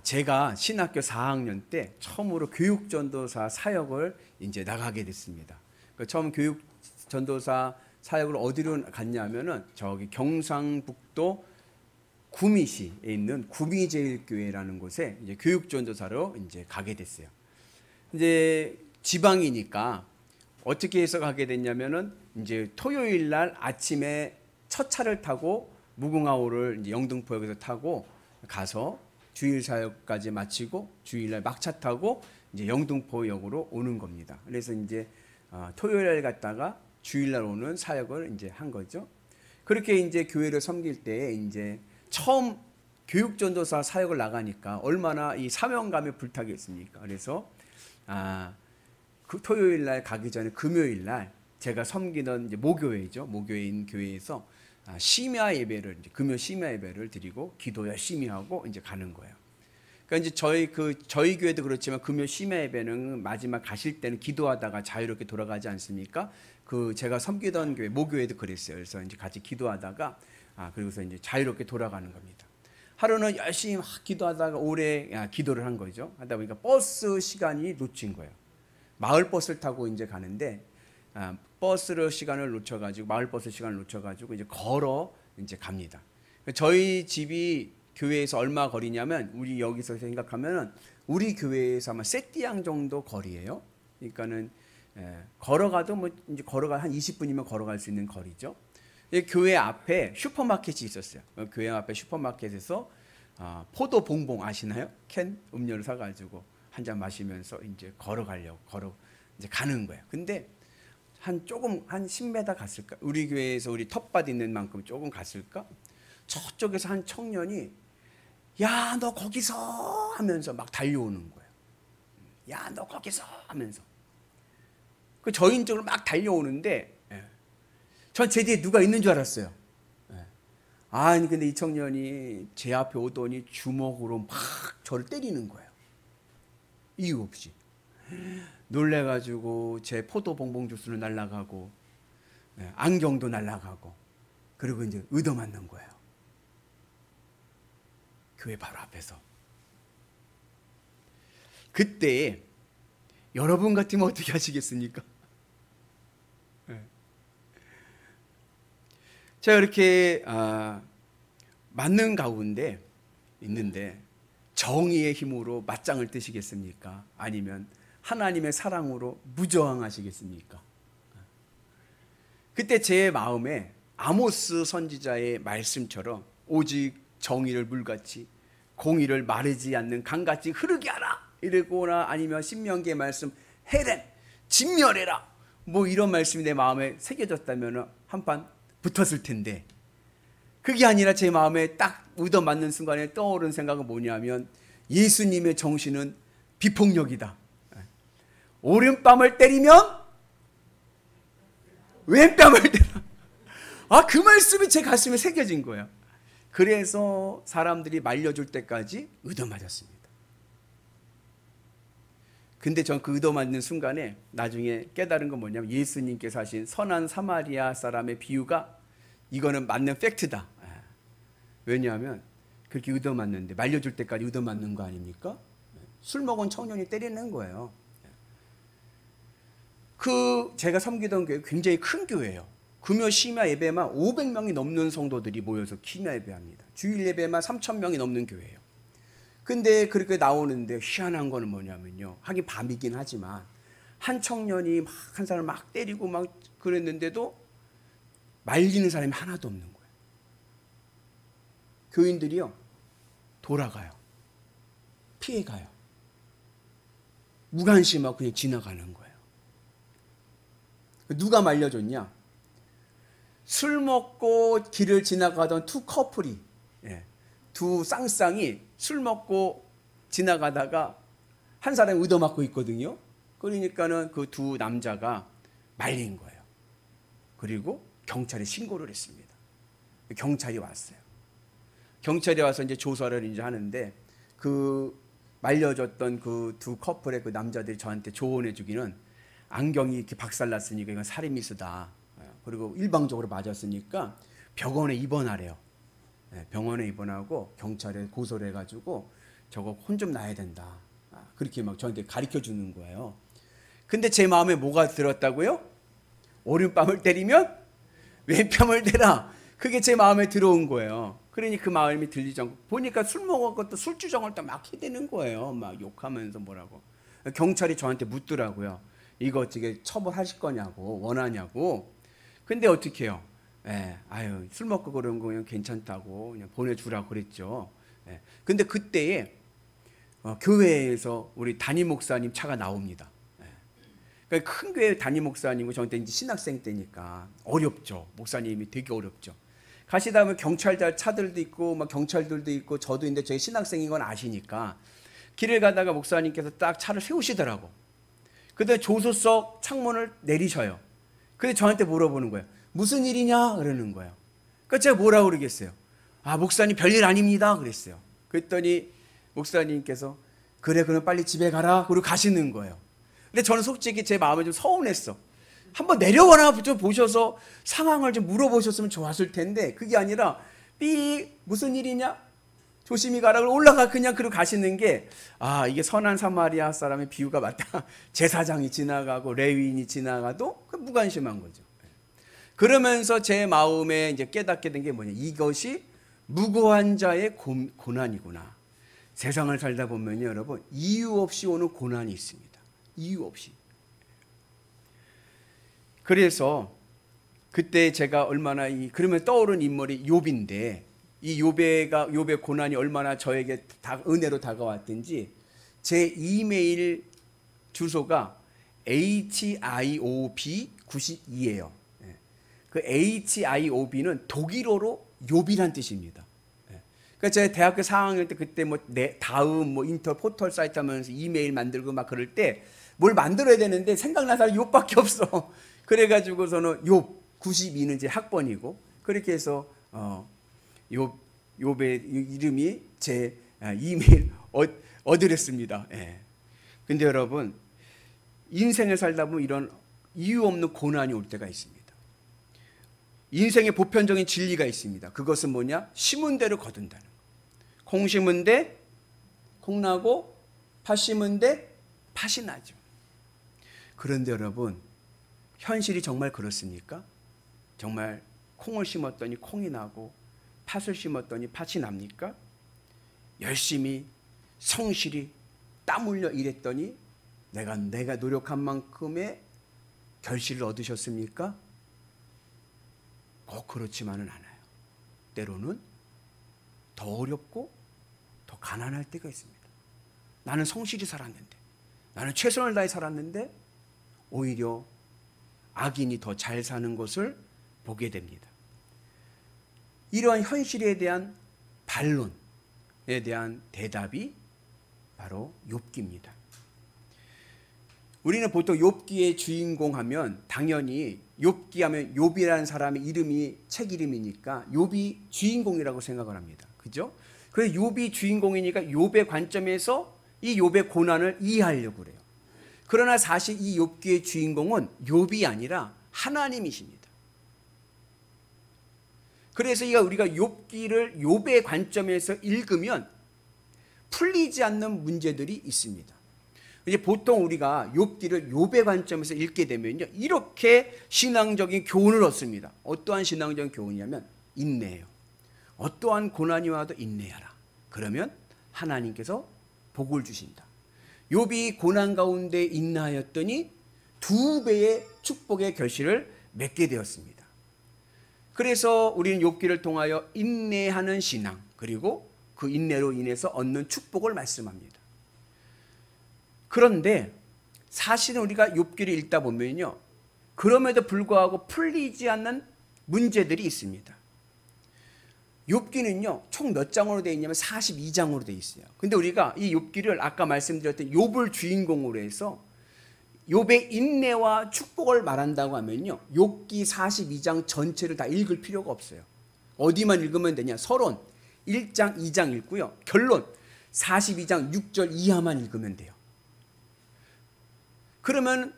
제가 신학교 4학년 때 처음으로 교육전도사 사역을 이제 나가게 됐습니다. 처음 교육전도사 사역을 어디로 갔냐면은 저기 경상북도 구미시에 있는 구미제일교회라는 곳에 이제 교육전도사로 이제 가게 됐어요. 이제 지방이니까 어떻게 해서 가게 됐냐면은 이제 토요일 날 아침에 첫 차를 타고 무궁화호를 이제 영등포역에서 타고 가서 주일 사역까지 마치고 주일날 막차 타고 이제 영등포역으로 오는 겁니다. 그래서 이제 토요일 날 갔다가 주일날 오는 사역을 이제 한 거죠. 그렇게 이제 교회를 섬길 때 이제 처음 교육전도사 사역을 나가니까 얼마나 이 사명감에 불타겠습니까? 그래서 그 토요일 날 가기 전에 금요일 날 제가 섬기던 이제 모교회죠. 모교회인 교회에서 심야 예배를 이제 금요 심야 예배를 드리고 기도 열심히 하고 이제 가는 거예요. 그러니까 이제 저희 교회도 그렇지만 금요 심야 예배는 마지막 가실 때는 기도하다가 자유롭게 돌아가지 않습니까? 그 제가 섬기던 교회 모교회도 그랬어요. 그래서 이제 같이 기도하다가 그리고서 이제 자유롭게 돌아가는 겁니다. 하루는 열심히 막 기도하다가 오래 기도를 한 거죠. 하다 보니까 버스 시간이 놓친 거예요. 마을 버스를 타고 이제 가는데 버스를 시간을 놓쳐가지고 마을 버스 시간을 놓쳐가지고 이제 걸어 이제 갑니다. 저희 집이 교회에서 얼마 거리냐면 우리 여기서 생각하면은 우리 교회에서 아마 세띠양 정도 거리예요. 그러니까는 걸어가도 뭐 이제 걸어가 한 20분이면 걸어갈 수 있는 거리죠. 교회 앞에 슈퍼마켓이 있었어요. 교회 앞에 슈퍼마켓에서 포도 봉봉 아시나요? 캔 음료를 사가지고 한 잔 마시면서 이제 걸어가려고 이제 가는 거예요. 근데 한 10m 갔을까? 우리 교회에서 우리 텃밭 있는 만큼 조금 갔을까? 저쪽에서 한 청년이 야, 너 거기서 하면서 막 달려오는 거예요. 야, 너 거기서 하면서. 그 저인 쪽으로 막 달려오는데 전 제 뒤에 누가 있는 줄 알았어요. 아니 근데 이 청년이 제 앞에 오더니 주먹으로 막 저를 때리는 거예요. 이유 없이. 놀래가지고 제 포도 봉봉 주스는 날아가고 안경도 날아가고 그리고 이제 얻어맞는 거예요. 교회 바로 앞에서. 그때 여러분 같으면 어떻게 하시겠습니까? 제가 이렇게 맞는 가운데 있는데 정의의 힘으로 맞짱을 뜨시겠습니까? 아니면 하나님의 사랑으로 무저항하시겠습니까? 그때 제 마음에 아모스 선지자의 말씀처럼 오직 정의를 물같이 공의를 마르지 않는 강같이 흐르게 하라 이러거나 아니면 신명기의 말씀 헤렘 진멸해라 뭐 이런 말씀이 내 마음에 새겨졌다면 한판 붙었을 텐데 그게 아니라 제 마음에 딱 얻어맞는 순간에 떠오른 생각은 뭐냐면 예수님의 정신은 비폭력이다. 오른뺨을 때리면 왼뺨을 때려. 그 말씀이 제 가슴에 새겨진 거예요. 그래서 사람들이 말려줄 때까지 얻어맞았습니다. 근데 전 그 얻어맞는 순간에 나중에 깨달은 건 뭐냐면 예수님께서 하신 선한 사마리아 사람의 비유가 이거는 맞는 팩트다. 왜냐하면 그렇게 얻어맞는데 말려줄 때까지 얻어맞는 거 아닙니까? 술 먹은 청년이 때리는 거예요. 제가 섬기던 교회 굉장히 큰 교회예요. 금요 심야 예배만 500명이 넘는 성도들이 모여서 심야 예배합니다. 주일 예배만 3,000명이 넘는 교회예요. 근데 그렇게 나오는데 희한한 거는 뭐냐면요. 하긴 밤이긴 하지만 한 청년이 막 한 사람을 막 때리고 막 그랬는데도 말리는 사람이 하나도 없는 거예요. 교인들이요. 돌아가요. 피해가요. 무관심하고 그냥 지나가는 거예요. 누가 말려줬냐? 술 먹고 길을 지나가던 두 커플이 두 쌍쌍이 술 먹고 지나가다가 한 사람이 얻어맞고 있거든요. 그러니까는 그 두 남자가 말린 거예요. 그리고 경찰에 신고를 했습니다. 경찰이 왔어요. 경찰이 와서 이제 조사를 이제 하는데 그 말려졌던 그 두 커플의 그 남자들이 저한테 조언해 주기는 안경이 이렇게 박살났으니까 이건 살인미수다. 그리고 일방적으로 맞았으니까 병원에 입원하래요. 병원에 입원하고 경찰에 고소를 해가지고 저거 혼 좀 나야 된다. 그렇게 막 저한테 가르쳐 주는 거예요. 근데 제 마음에 뭐가 들었다고요? 오른뺨을 때리면 왼뺨을 대라. 그게 제 마음에 들어온 거예요. 그러니 그 마음이 들리지 않고 보니까 술 먹었고 또 술주정을 또 막 해대는 거예요. 막 욕하면서 뭐라고. 경찰이 저한테 묻더라고요. 이거 어떻게 처벌하실 거냐고, 원하냐고. 근데 어떻게 해요? 아유, 술 먹고 그런 거 그냥 괜찮다고 그냥 보내주라고 그랬죠. 근데 그때에 교회에서 우리 담임 목사님 차가 나옵니다. 그러니까 큰 교회 담임 목사님이고 저한테 이제 신학생 때니까 어렵죠. 목사님이 되게 어렵죠. 가시다 보면 경찰들 차들도 있고 막 경찰들도 있고 저도 있는데 저희 신학생인 건 아시니까 길을 가다가 목사님께서 딱 차를 세우시더라고. 그때 조수석 창문을 내리셔요. 근데 저한테 물어보는 거예요. 무슨 일이냐? 그러는 거예요. 그러니까 제가 뭐라고 그러겠어요? 목사님 별일 아닙니다. 그랬어요. 그랬더니 목사님께서 그래 그럼 빨리 집에 가라. 그러고 가시는 거예요. 근데 저는 솔직히 제 마음이 좀 서운했어. 한번 내려와라 좀 보셔서 상황을 좀 물어보셨으면 좋았을 텐데 그게 아니라 무슨 일이냐? 조심히 가라. 올라가 그냥 그러고 가시는 게 이게 선한 사마리아 사람의 비유가 맞다. 제사장이 지나가고 레위인이 지나가도 무관심한 거죠. 그러면서 제 마음에 이제 깨닫게 된 게 뭐냐? 이것이 무고한 자의 고난이구나. 세상을 살다 보면 여러분 이유 없이 오는 고난이 있습니다. 이유 없이. 그래서 그때 제가 얼마나 그러면 떠오른 인물이 욥인데 이 욥의 고난이 얼마나 저에게 은혜로 다가왔든지 제 이메일 주소가 HIOB92예요. 그 HIOB는 독일어로 욥이란 뜻입니다. 그러니까 제가 대학교 4학년 때 그때 다음 인터 포털 사이트 하면서 이메일 만들고 막 그럴 때 뭘 만들어야 되는데 생각나는 사람이 욥밖에 없어. 그래가지고서는 욥 92는 제 학번이고 그렇게 해서 욥의 이름이 제 이메일 어드레스입니다. 근데 여러분 인생을 살다 보면 이런 이유 없는 고난이 올 때가 있습니다. 인생의 보편적인 진리가 있습니다. 그것은 뭐냐? 심은 대로 거둔다는 거. 콩 심은 데 콩 나고 팥 심은 데 팥이 나죠. 그런데 여러분 현실이 정말 그렇습니까? 정말 콩을 심었더니 콩이 나고 팥을 심었더니 팥이 납니까? 열심히 성실히 땀 흘려 일했더니 내가 노력한 만큼의 결실을 얻으셨습니까? 꼭 그렇지만은 않아요. 때로는 더 어렵고 더 가난할 때가 있습니다. 나는 성실히 살았는데 나는 최선을 다해 살았는데 오히려 악인이 더 잘 사는 것을 보게 됩니다. 이러한 현실에 대한 반론에 대한 대답이 바로 욥기입니다. 우리는 보통 욥기의 주인공 하면 당연히 욥기 하면 욥이라는 사람의 이름이 책 이름이니까 욥이 주인공이라고 생각을 합니다. 그죠? 그래서 욥이 주인공이니까 욥의 관점에서 이 욥의 고난을 이해하려고 그래요. 그러나 사실 이 욥기의 주인공은 욥이 아니라 하나님이십니다. 그래서 우리가 욥기를 욥의 관점에서 읽으면 풀리지 않는 문제들이 있습니다. 이제 보통 우리가 욥기를 욥의 관점에서 읽게 되면요, 이렇게 신앙적인 교훈을 얻습니다. 어떠한 신앙적인 교훈이냐면 인내예요. 어떠한 고난이 와도 인내하라. 그러면 하나님께서 복을 주신다. 욥이 고난 가운데 인내하였더니 2배의 축복의 결실을 맺게 되었습니다. 그래서 우리는 욥기를 통하여 인내하는 신앙 그리고 그 인내로 인해서 얻는 축복을 말씀합니다. 그런데 사실은 우리가 욥기를 읽다 보면요, 그럼에도 불구하고 풀리지 않는 문제들이 있습니다. 욥기는요 총 몇 장으로 되어 있냐면 42장으로 되어 있어요. 근데 우리가 이 욥기를 아까 말씀드렸던 욥을 주인공으로 해서 욥의 인내와 축복을 말한다고 하면요, 욥기 42장 전체를 다 읽을 필요가 없어요. 어디만 읽으면 되냐? 서론 1장 2장 읽고요, 결론 42장 6절 이하만 읽으면 돼요. 그러면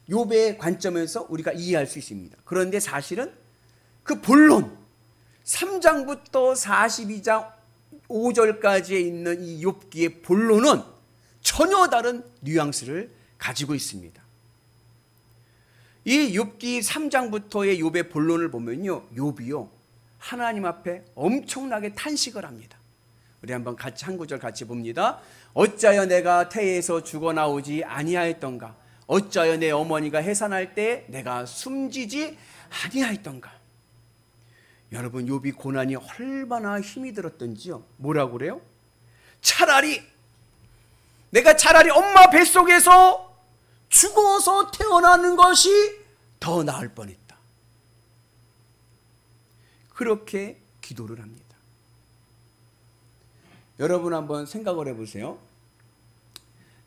욥의 관점에서 우리가 이해할 수 있습니다. 그런데 사실은 그 본론 3장부터 42장 5절까지에 있는 이 욥기의 본론은 전혀 다른 뉘앙스를 가지고 있습니다. 이 욥기 3장부터의 욥의 본론을 보면요, 욥이요 하나님 앞에 엄청나게 탄식을 합니다. 우리 한번 같이 한 구절 같이 봅니다. 어찌하여 내가 태에서 죽어나오지 아니하였던가? 어찌하여 내 어머니가 해산할 때 내가 숨지지 아니하였던가? 여러분, 욥이 고난이 얼마나 힘이 들었던지요. 뭐라고 그래요? 내가 차라리 엄마 뱃속에서 죽어서 태어나는 것이 더 나을 뻔했다. 그렇게 기도를 합니다. 여러분 한번 생각을 해보세요.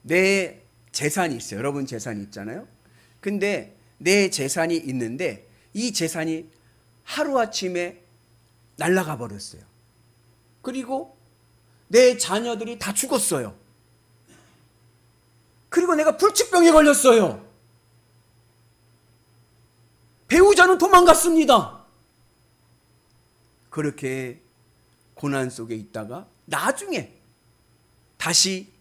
내 재산이 있어요. 여러분 재산이 있잖아요. 근데 내 재산이 있는데 이 재산이 하루아침에 날아가 버렸어요. 그리고 내 자녀들이 다 죽었어요. 그리고 내가 불치병에 걸렸어요. 배우자는 도망갔습니다. 그렇게 고난 속에 있다가 나중에 다시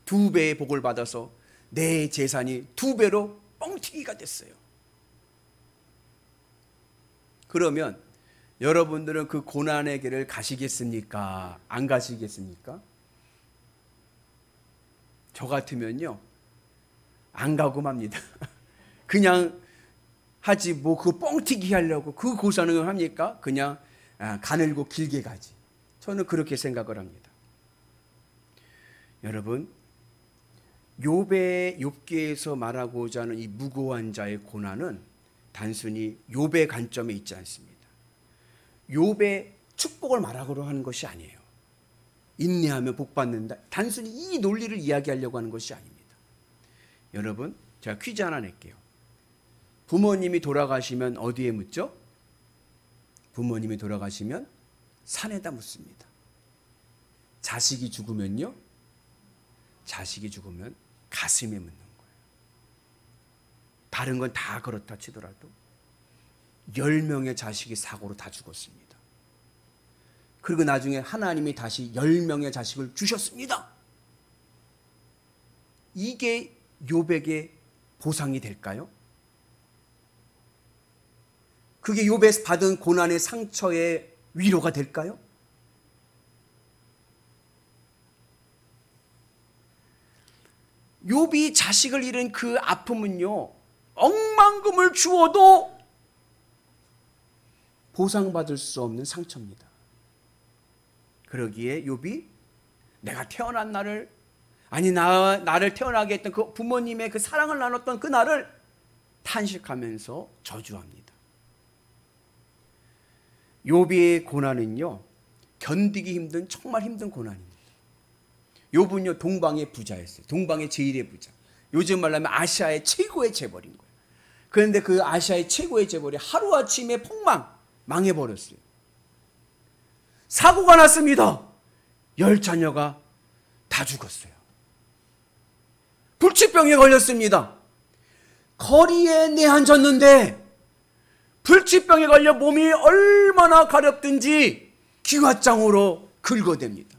2배의 복을 받아서 내 재산이 2배로 뻥튀기가 됐어요. 그러면 여러분들은 그 고난의 길을 가시겠습니까? 안 가시겠습니까? 저 같으면요 안 가고 맙니다. 그냥 하지 뭐 그 뻥튀기 하려고 그 고산을 합니까? 그냥 가늘고 길게 가지. 저는 그렇게 생각을 합니다. 여러분, 욥기에서 말하고자 하는 이 무고한 자의 고난은 단순히 욥의 관점에 있지 않습니다. 욥의 축복을 말하고자 하는 것이 아니에요. 인내하면 복 받는다. 단순히 이 논리를 이야기하려고 하는 것이 아닙니다. 여러분, 제가 퀴즈 하나 낼게요. 부모님이 돌아가시면 어디에 묻죠? 부모님이 돌아가시면 산에다 묻습니다. 자식이 죽으면요? 자식이 죽으면 가슴에 묻는 거예요. 다른 건 다 그렇다 치더라도 10명의 자식이 사고로 다 죽었습니다. 그리고 나중에 하나님이 다시 10명의 자식을 주셨습니다. 이게 욥에게 보상이 될까요? 그게 욥에 받은 고난의 상처의 위로가 될까요? 욥이 자식을 잃은 그 아픔은요, 억만금을 주어도 보상받을 수 없는 상처입니다. 그러기에 욥이 내가 태어난 날을, 나를 태어나게 했던 그 부모님의 그 사랑을 나눴던 그 날을 탄식하면서 저주합니다. 욥의 고난은요, 견디기 힘든, 정말 힘든 고난입니다. 욥은요, 동방의 부자였어요. 동방의 제1의 부자. 요즘 말로 하면 아시아의 최고의 재벌인 거예요. 그런데 그 아시아의 최고의 재벌이 하루아침에 망해버렸어요. 사고가 났습니다. 10자녀가 다 죽었어요. 불치병에 걸렸습니다. 거리에 내앉았는데 불치병에 걸려 몸이 얼마나 가렵든지 기왓장으로 긁어댑니다.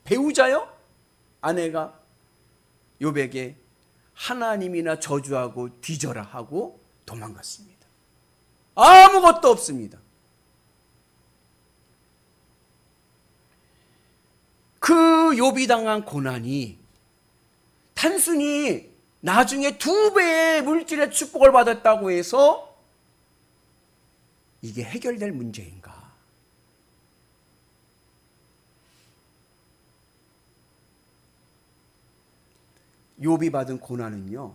배우자요? 아내가 욥에게 하나님이나 저주하고 뒤져라 하고 도망갔습니다. 아무것도 없습니다. 그 욥이 당한 고난이 단순히 나중에 2배의 물질의 축복을 받았다고 해서 이게 해결될 문제인가? 욥이 받은 고난은요,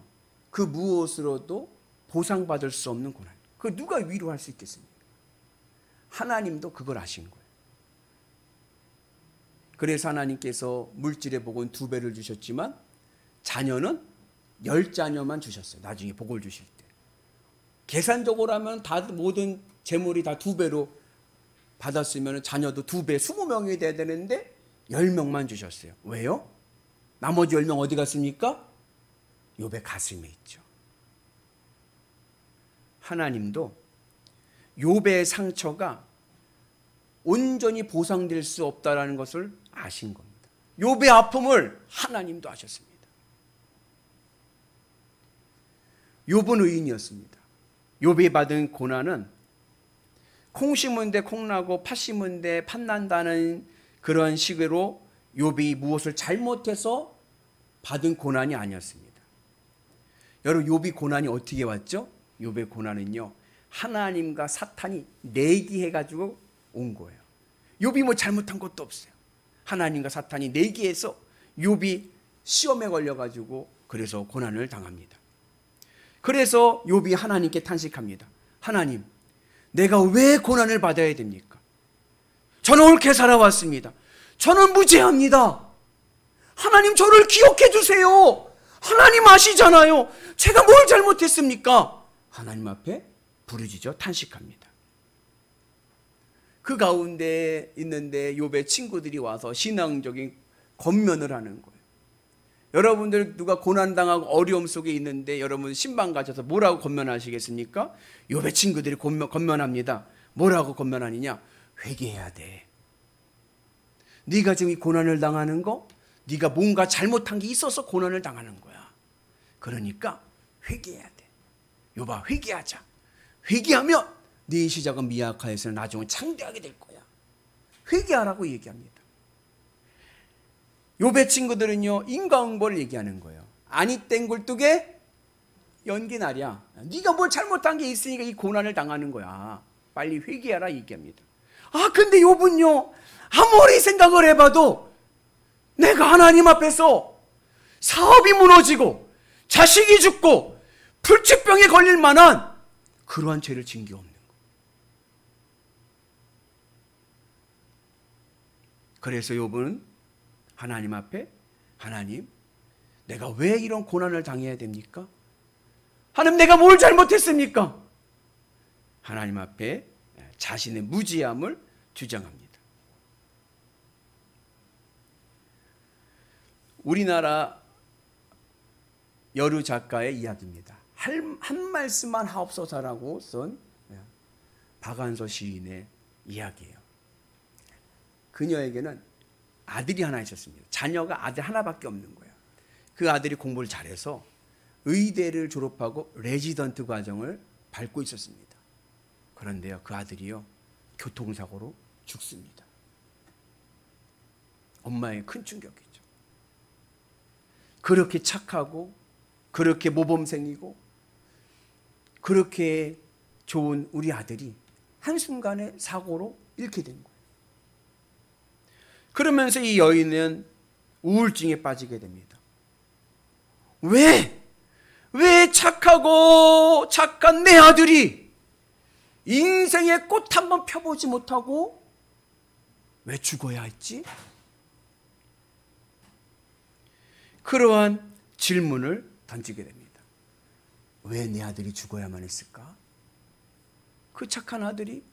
그 무엇으로도 보상받을 수 없는 고난. 그 누가 위로할 수 있겠습니까? 하나님도 그걸 아신 거예요. 그래서 하나님께서 물질의 복은 2배를 주셨지만 자녀는 10자녀만 주셨어요. 나중에 복을 주실 때. 계산적으로 하면 다 모든 재물이 다 2배로 받았으면 자녀도 2배, 20명이 돼야 되는데 10명만 주셨어요. 왜요? 나머지 10명 어디 갔습니까? 욥의 가슴에 있죠. 하나님도 욥의 상처가 온전히 보상될 수 없다라는 것을 아신 겁니다. 욥의 아픔을 하나님도 아셨습니다. 욥은 의인이었습니다. 욥이 받은 고난은 콩 심은 데 콩 나고 팥 심은 데 팥 난다는 그런 식으로 욥이 무엇을 잘못해서 받은 고난이 아니었습니다. 여러분, 욥이 고난이 어떻게 왔죠? 욥의 고난은요, 하나님과 사탄이 내기해가지고 온 거예요. 욥이 뭐 잘못한 것도 없어요. 하나님과 사탄이 내기해서 욥이 시험에 걸려가지고 그래서 고난을 당합니다. 그래서 욥이 하나님께 탄식합니다. 하나님, 내가 왜 고난을 받아야 됩니까? 저는 옳게 살아왔습니다. 저는 무죄합니다. 하나님, 저를 기억해 주세요. 하나님 아시잖아요. 제가 뭘 잘못했습니까? 하나님 앞에 부르짖어 탄식합니다. 그 가운데 있는데 욥의 친구들이 와서 신앙적인 권면을 하는 거예요. 여러분들 누가 고난당하고 어려움 속에 있는데 여러분 신방 가셔서 뭐라고 권면하시겠습니까? 욥의 친구들이 권면합니다. 뭐라고 권면하느냐? 회개해야 돼. 네가 지금 이 고난을 당하는 거, 네가 뭔가 잘못한 게 있어서 고난을 당하는 거야. 그러니까 회개해야 돼. 욥아, 회개하자. 회개하면 네 시작은 미약하여서 나중에 창대하게 될 거야. 회개하라고 얘기합니다. 욥의 친구들은요, 인과응보를 얘기하는 거예요. 아니 땡굴뚝에 연기나랴. 네가 뭘 잘못한 게 있으니까 이 고난을 당하는 거야. 빨리 회개하라 얘기합니다. 아, 근데 욥은요, 아무리 생각을 해봐도 내가 하나님 앞에서 사업이 무너지고 자식이 죽고 불치병에 걸릴 만한 그러한 죄를 지은 게 없는 거예요. 그래서 욥은 하나님 앞에, 하나님, 내가 왜 이런 고난을 당해야 됩니까? 하나님, 내가 뭘 잘못했습니까? 하나님 앞에 자신의 무지함을 주장합니다. 우리나라 여류 작가의 이야기입니다. 한 말씀만 하옵소서라고 쓴 박완서 시인의 이야기예요. 그녀에게는 아들이 하나 있었습니다. 자녀가 아들 하나밖에 없는 거예요. 그 아들이 공부를 잘해서 의대를 졸업하고 레지던트 과정을 밟고 있었습니다. 그런데요, 그 아들이요, 교통사고로 죽습니다. 엄마의 큰 충격이죠. 그렇게 착하고 그렇게 모범생이고 그렇게 좋은 우리 아들이 한순간에 사고로 잃게 된 거예요. 그러면서 이 여인은 우울증에 빠지게 됩니다. 왜 착하고 착한 내 아들이 인생의 꽃 한번 펴보지 못하고 왜 죽어야 했지? 그러한 질문을 던지게 됩니다. 왜 내 아들이 죽어야만 했을까? 그 착한 아들이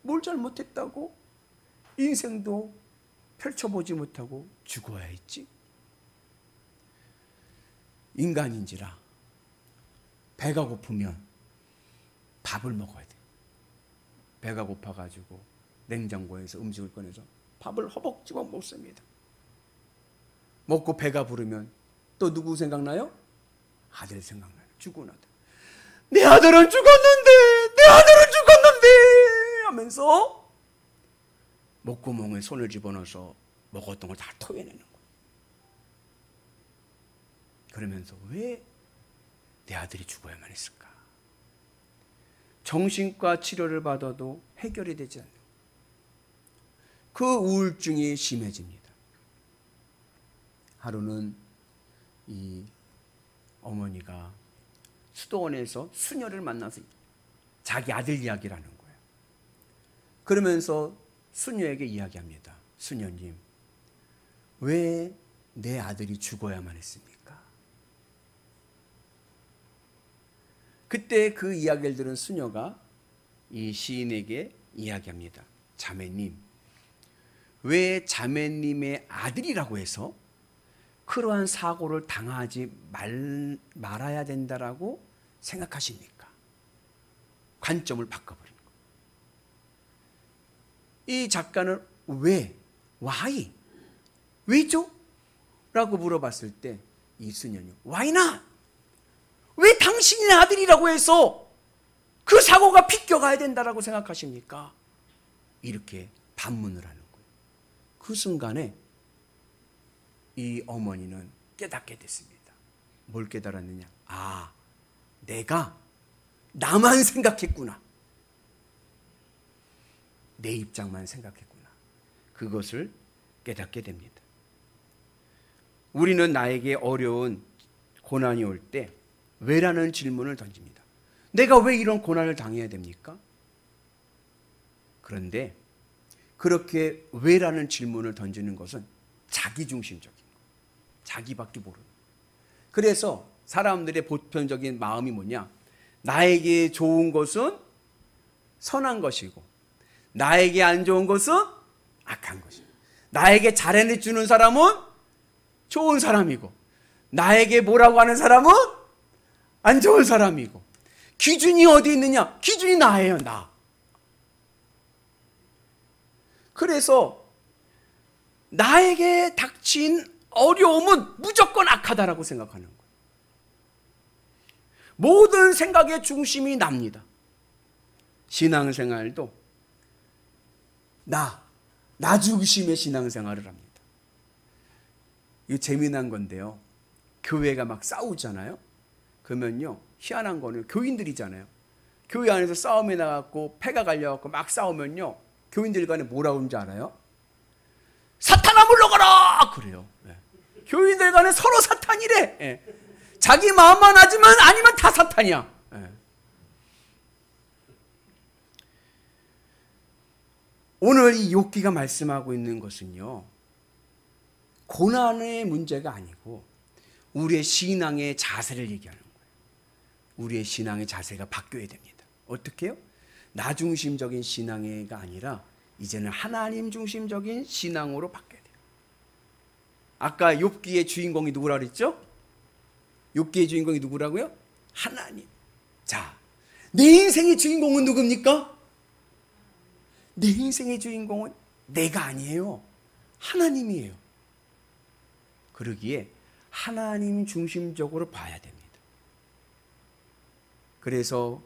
뭘 잘못했다고 인생도 펼쳐보지 못하고 죽어야 했지? 인간인지라 배가 고프면 밥을 먹어야 돼. 배가 고파가지고 냉장고에서 음식을 꺼내서 밥을 허벅지고 먹습니다. 먹고 배가 부르면 또 누구 생각나요? 아들 생각나요. 죽은 아들. 내 아들은 죽었는데 하면서 목구멍에 손을 집어넣어서 먹었던 걸 다 토해내는 거예요. 그러면서 왜 내 아들이 죽어야만 했을까? 정신과 치료를 받아도 해결이 되지 않는 그 우울증이 심해집니다. 하루는 이 어머니가 수도원에서 수녀를 만나서 자기 아들 이야기를 하는 거예요. 그러면서 수녀에게 이야기합니다. 수녀님, 왜 내 아들이 죽어야만 했습니까? 그때 그 이야기를 들은 수녀가 이 시인에게 이야기합니다. 자매님, 왜 자매님의 아들이라고 해서 그러한 사고를 당하지 말아야 된다라고 생각하십니까? 관점을 바꿔버린 거예요. 이 작가는 why? 왜죠? 라고 물어봤을 때 이 수녀는 why not? 왜 당신의 아들이라고 해서 그 사고가 비껴가야 된다라고 생각하십니까? 이렇게 반문을 하는 거예요. 그 순간에 이 어머니는 깨닫게 됐습니다. 뭘 깨달았느냐? 아, 내가 나만 생각했구나. 내 입장만 생각했구나. 그것을 깨닫게 됩니다. 우리는 나에게 어려운 고난이 올 때 왜라는 질문을 던집니다. 내가 왜 이런 고난을 당해야 됩니까? 그런데 그렇게 왜라는 질문을 던지는 것은 자기중심적인 거예요. 자기밖에 모르는 거예요. 그래서 사람들의 보편적인 마음이 뭐냐? 나에게 좋은 것은 선한 것이고 나에게 안 좋은 것은 악한 것이고 나에게 잘해주는 사람은 좋은 사람이고 나에게 뭐라고 하는 사람은 안 좋은 사람이고 기준이 어디 있느냐? 기준이 나예요, 나. 그래서 나에게 닥친 어려움은 무조건 악하다라고 생각하는 거예요. 모든 생각의 중심이 납니다. 신앙생활도 나 중심의 신앙생활을 합니다. 이거 재미난 건데요. 교회가 막 싸우잖아요. 그러면요, 희한한 거는 교인들이잖아요. 교회 안에서 싸움이 나갖고 패가 갈려갖고 막 싸우면요, 교인들 간에 뭐라고 하는지 알아요? 사탄아 물러가라! 그래요. 네. 교인들 간에 서로 사탄이래. 네. 자기 마음만 하지만 아니면 다 사탄이야. 네. 오늘 이 욥기가 말씀하고 있는 것은요, 고난의 문제가 아니고 우리의 신앙의 자세를 얘기하는 거예요. 우리의 신앙의 자세가 바뀌어야 됩니다. 어떻게 해요? 나 중심적인 신앙회가 아니라 이제는 하나님 중심적인 신앙으로 바뀌어야 돼요. 아까 욥기의 주인공이 누구라 그랬죠? 욥기의 주인공이 누구라고요? 하나님. 자, 내 인생의 주인공은 누굽니까? 내 인생의 주인공은 내가 아니에요. 하나님이에요. 그러기에 하나님 중심적으로 봐야 됩니다. 그래서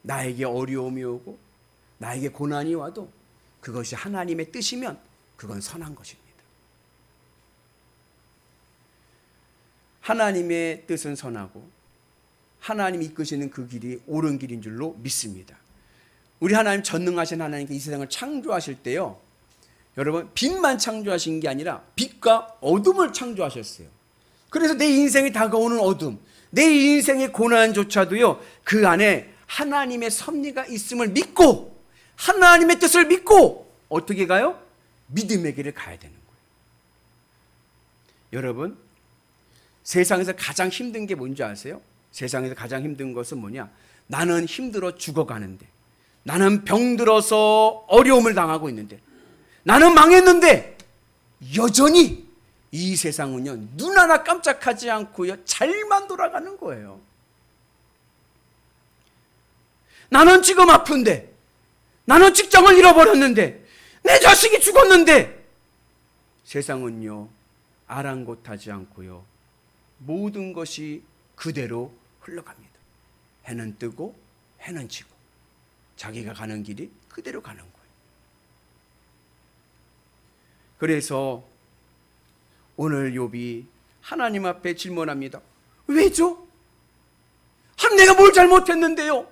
나에게 어려움이 오고 나에게 고난이 와도 그것이 하나님의 뜻이면 그건 선한 것입니다. 하나님의 뜻은 선하고 하나님이 이끄시는 그 길이 옳은 길인 줄로 믿습니다. 우리 하나님 전능하신 하나님께 이 세상을 창조하실 때요, 여러분 빛만 창조하신 게 아니라 빛과 어둠을 창조하셨어요. 그래서 내 인생에 다가오는 어둠, 내 인생의 고난조차도요, 그 안에 하나님의 섭리가 있음을 믿고 하나님의 뜻을 믿고 어떻게 가요? 믿음의 길을 가야 되는 거예요. 여러분, 세상에서 가장 힘든 게 뭔지 아세요? 세상에서 가장 힘든 것은 뭐냐? 나는 힘들어 죽어가는데, 나는 병들어서 어려움을 당하고 있는데, 나는 망했는데 여전히 이 세상은요, 눈 하나 깜짝하지 않고요, 잘만 돌아가는 거예요. 나는 지금 아픈데, 나는 직장을 잃어버렸는데, 내 자식이 죽었는데, 세상은요, 아랑곳하지 않고요, 모든 것이 그대로 흘러갑니다. 해는 뜨고 해는 지고 자기가 가는 길이 그대로 가는 거예요. 그래서 오늘 욥이 하나님 앞에 질문합니다. 왜죠? 내가 뭘 잘못했는데요?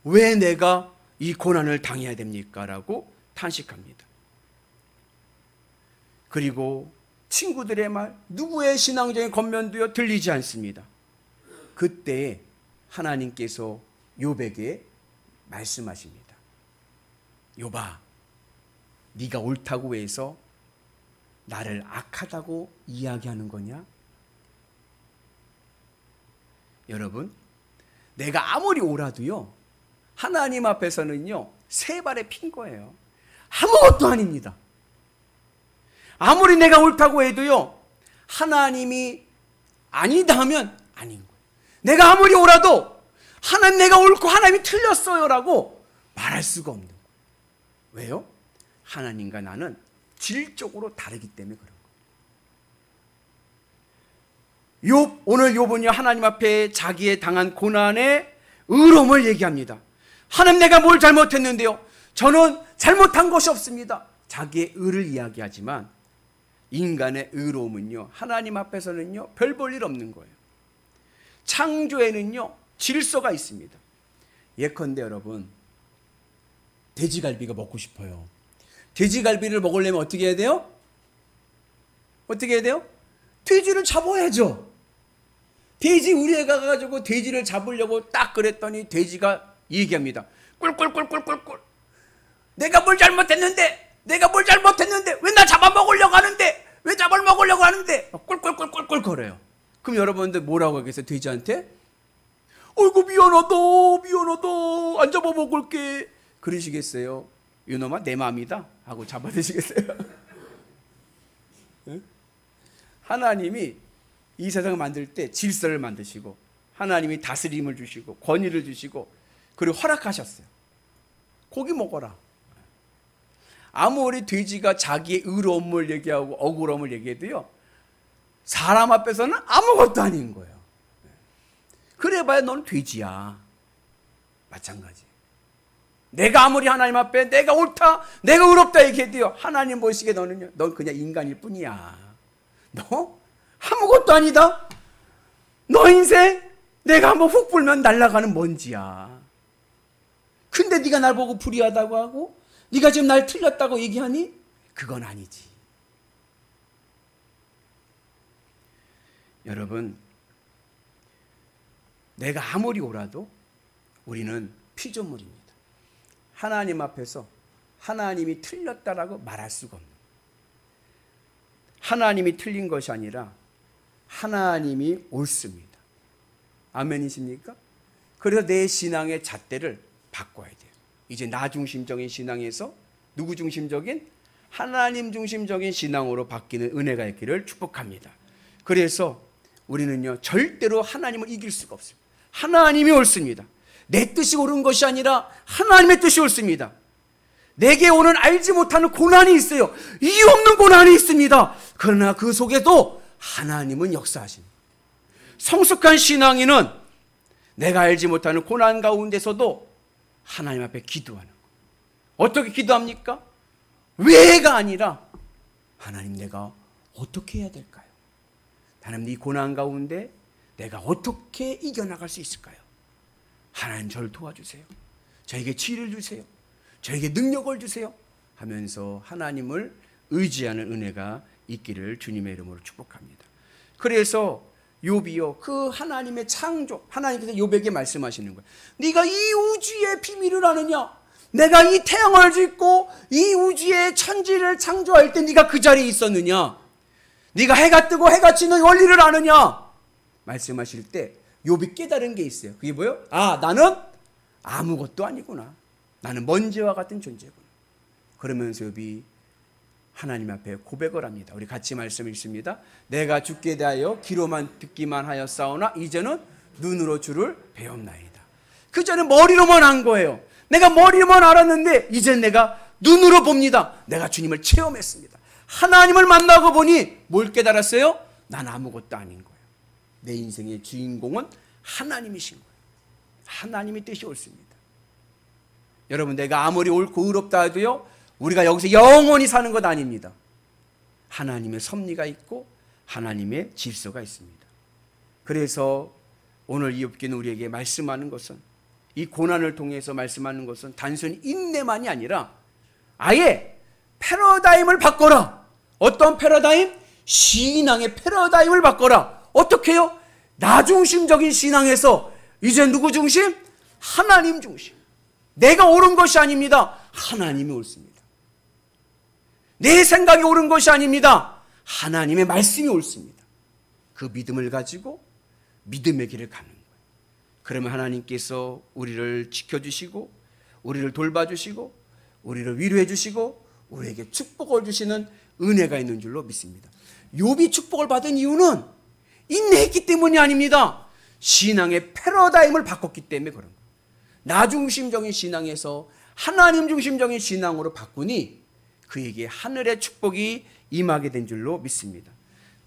왜 내가 이 고난을 당해야 됩니까? 라고 탄식합니다. 그리고 친구들의 말, 누구의 신앙적인 겉면도요 들리지 않습니다. 그때 하나님께서 욥에게 말씀하십니다. 욥아, 네가 옳다고 해서 나를 악하다고 이야기하는 거냐? 여러분, 내가 아무리 옳아도요, 하나님 앞에서는요, 세 발에 핀 거예요. 아무것도 아닙니다. 아무리 내가 옳다고 해도요, 하나님이 아니다 하면 아닌 거예요. 내가 아무리 옳아도 하나님 내가 옳고 하나님이 틀렸어요 라고 말할 수가 없는 거예요. 왜요? 하나님과 나는 질적으로 다르기 때문에 그런 거예요. 오늘 욥은요 하나님 앞에 자기의 당한 고난의 의로움을 얘기합니다. 하나님, 내가 뭘 잘못했는데요? 저는 잘못한 것이 없습니다. 자기의 의를 이야기하지만 인간의 의로움은요 하나님 앞에서는요 별 볼 일 없는 거예요. 창조에는요 질서가 있습니다. 예컨대 여러분, 돼지갈비가 먹고 싶어요. 돼지갈비를 먹으려면 어떻게 해야 돼요? 어떻게 해야 돼요? 돼지를 잡아야죠. 돼지 우리에 가가지고 돼지를 잡으려고 딱 그랬더니 돼지가 얘기합니다. 꿀꿀꿀꿀꿀꿀. 내가 뭘 잘못했는데 왜 나 잡아먹으려고 하는데, 왜 잡아먹으려고 하는데, 꿀꿀꿀꿀꿀 거려요. 그럼 여러분들 뭐라고 하겠어요? 돼지한테? 어이구 미안하다 안 잡아먹을게 그러시겠어요? 이놈아 내 맘이다 하고 잡아드시겠어요? 응? 하나님이 이 세상을 만들 때 질서를 만드시고 하나님이 다스림을 주시고 권위를 주시고 그리고 허락하셨어요. 고기 먹어라. 아무리 돼지가 자기의 의로움을 얘기하고 억울함을 얘기해도요 사람 앞에서는 아무것도 아닌 거예요. 그래봐야 넌 돼지야. 마찬가지. 내가 아무리 하나님 앞에 내가 옳다, 내가 의롭다 얘기해도요 하나님 보시기에 넌 그냥 인간일 뿐이야. 너 아무것도 아니다. 너 인생 내가 한번 훅 불면 날아가는 먼지야. 근데 네가 날 보고 불의하다고 하고 네가 지금 날 틀렸다고 얘기하니? 그건 아니지. 여러분, 내가 아무리 옳아도 우리는 피조물입니다. 하나님 앞에서 하나님이 틀렸다라고 말할 수가 없는 거예요. 하나님이 틀린 것이 아니라 하나님이 옳습니다. 아멘이십니까? 그래서 내 신앙의 잣대를 바꿔야 돼요. 이제 나 중심적인 신앙에서 누구 중심적인? 하나님 중심적인 신앙으로 바뀌는 은혜가 있기를 축복합니다. 그래서 우리는요 절대로 하나님을 이길 수가 없습니다. 하나님이 옳습니다. 내 뜻이 옳은 것이 아니라 하나님의 뜻이 옳습니다. 내게 오는 알지 못하는 고난이 있어요. 이유 없는 고난이 있습니다. 그러나 그 속에도 하나님은 역사하십니다. 성숙한 신앙인은 내가 알지 못하는 고난 가운데서도 하나님 앞에 기도하는 거예요. 어떻게 기도합니까? 왜가 아니라 하나님, 내가 어떻게 해야 될까요? 하나님, 이 고난 가운데 내가 어떻게 이겨나갈 수 있을까요? 하나님, 저를 도와주세요. 저에게 지혜를 주세요. 저에게 능력을 주세요. 하면서 하나님을 의지하는 은혜가 있기를 주님의 이름으로 축복합니다. 그래서 욥이요, 그 하나님의 창조, 하나님께서 욥에게 말씀하시는 거예요. 네가 이 우주의 비밀을 아느냐? 내가 이 태양을 짓고 이 우주의 천지를 창조할 때 네가 그 자리에 있었느냐? 네가 해가 뜨고 해가 지는 원리를 아느냐? 말씀하실 때 욥이 깨달은 게 있어요. 그게 뭐예요? 아, 나는 아무것도 아니구나. 나는 먼지와 같은 존재구나. 그러면서 욥이 하나님 앞에 고백을 합니다. 우리 같이 말씀 읽습니다. 내가 주께 대하여 귀로만 듣기만 하였사오나 이제는 눈으로 주를 배웠나이다. 그전에 머리로만 한 거예요. 내가 머리로만 알았는데 이제 내가 눈으로 봅니다. 내가 주님을 체험했습니다. 하나님을 만나고 보니 뭘 깨달았어요? 난 아무것도 아닌 거예요. 내 인생의 주인공은 하나님이신 거예요. 하나님의 뜻이 옳습니다. 여러분, 내가 아무리 옳고 의롭다 해도요, 우리가 여기서 영원히 사는 것 아닙니다. 하나님의 섭리가 있고 하나님의 질서가 있습니다. 그래서 오늘 이 욥기는 우리에게 말씀하는 것은, 이 고난을 통해서 말씀하는 것은 단순히 인내만이 아니라 아예 패러다임을 바꿔라. 어떤 패러다임? 신앙의 패러다임을 바꿔라. 어떻게 해요? 나 중심적인 신앙에서 이제 누구 중심? 하나님 중심. 내가 옳은 것이 아닙니다. 하나님이 옳습니다. 내 생각이 옳은 것이 아닙니다. 하나님의 말씀이 옳습니다. 그 믿음을 가지고 믿음의 길을 가는 거예요. 그러면 하나님께서 우리를 지켜주시고 우리를 돌봐주시고 우리를 위로해 주시고 우리에게 축복을 주시는 은혜가 있는 줄로 믿습니다. 욥이 축복을 받은 이유는 인내했기 때문이 아닙니다. 신앙의 패러다임을 바꿨기 때문에 그런 거예요. 나 중심적인 신앙에서 하나님 중심적인 신앙으로 바꾸니 그에게 하늘의 축복이 임하게 된 줄로 믿습니다.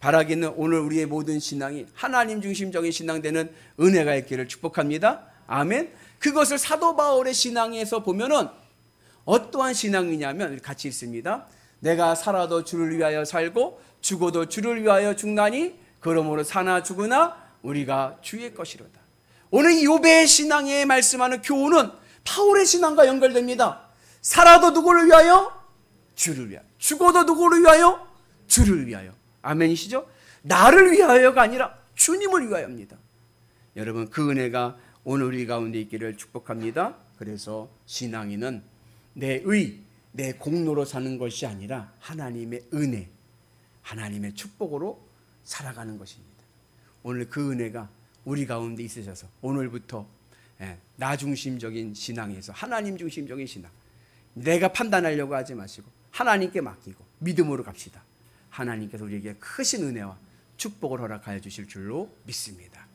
바라기는 오늘 우리의 모든 신앙이 하나님 중심적인 신앙되는 은혜가 있기를 축복합니다. 아멘. 그것을 사도 바울의 신앙에서 보면은 어떠한 신앙이냐면 같이 읽습니다. 내가 살아도 주를 위하여 살고 죽어도 주를 위하여 죽나니 그러므로 사나 죽으나 우리가 주의 것이로다. 오늘 욥의 신앙에 말씀하는 교훈은 바울의 신앙과 연결됩니다. 살아도 누구를 위하여? 주를 위하여. 죽어도 누구를 위하여? 주를 위하여. 아멘이시죠? 나를 위하여가 아니라 주님을 위하여입니다. 여러분, 그 은혜가 오늘 우리 가운데 있기를 축복합니다. 그래서 신앙인은 내 공로로 사는 것이 아니라 하나님의 은혜, 하나님의 축복으로 살아가는 것입니다. 오늘 그 은혜가 우리 가운데 있으셔서 오늘부터 나 중심적인 신앙에서 하나님 중심적인 신앙, 내가 판단하려고 하지 마시고 하나님께 맡기고 믿음으로 갑시다. 하나님께서 우리에게 크신 은혜와 축복을 허락하여 주실 줄로 믿습니다.